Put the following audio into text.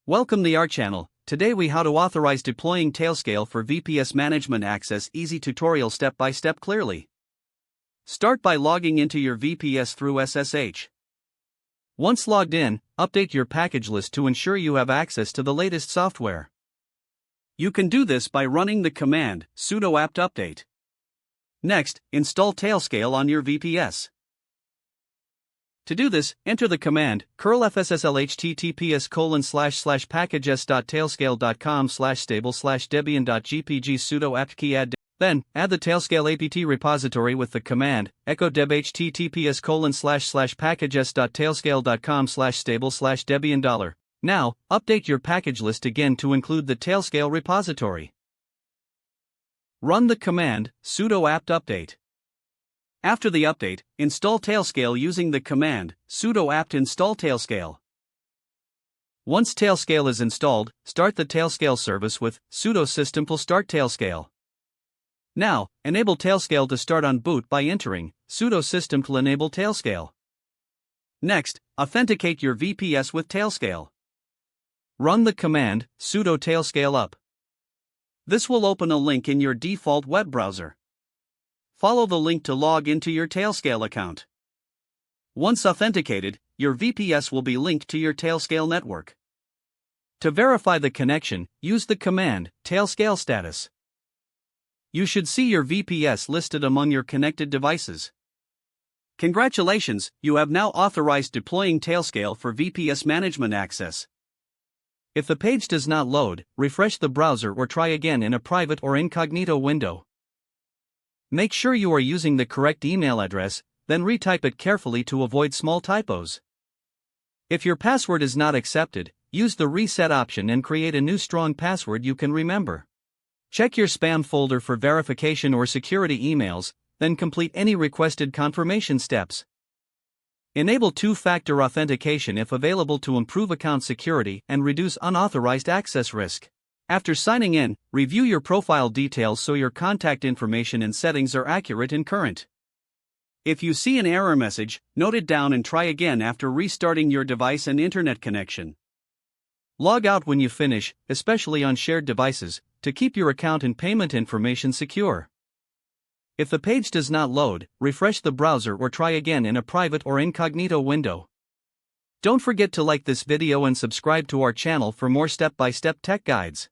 Welcome to our channel. Today we how to authorize deploying Tailscale for VPS management access. Easy tutorial step by step clearly. Start by logging into your VPS through SSH. Once logged in, update your package list to ensure you have access to the latest software. You can do this by running the command sudo apt update. Next, install Tailscale on your VPS. To do this, enter the command curl fsslh https://packages.tailscale.com/stable/debian.gpg sudo apt key add. Then, add the Tailscale apt repository with the command echo deb https://packages.tailscale.com/stable/debian$. Now, update your package list again to include the Tailscale repository. Run the command sudo apt update. After the update, install Tailscale using the command sudo apt install Tailscale. Once Tailscale is installed, start the Tailscale service with sudo systemful start Tailscale. Now, enable Tailscale to start on boot by entering sudo systemful enable Tailscale. Next, authenticate your VPS with Tailscale. Run the command sudo tailscale up. This will open a link in your default web browser. Follow the link to log into your Tailscale account. Once authenticated, your VPS will be linked to your Tailscale network. To verify the connection, use the command tailscale status. You should see your VPS listed among your connected devices. Congratulations, you have now authorized deploying Tailscale for VPS management access. If the page does not load, refresh the browser or try again in a private or incognito window. Make sure you are using the correct email address, then retype it carefully to avoid small typos. If your password is not accepted, use the reset option and create a new strong password you can remember. Check your spam folder for verification or security emails, then complete any requested confirmation steps. Enable two-factor authentication if available to improve account security and reduce unauthorized access risk. After signing in, review your profile details so your contact information and settings are accurate and current. If you see an error message, note it down and try again after restarting your device and internet connection. Log out when you finish, especially on shared devices, to keep your account and payment information secure. If the page does not load, refresh the browser or try again in a private or incognito window. Don't forget to like this video and subscribe to our channel for more step-by-step tech guides.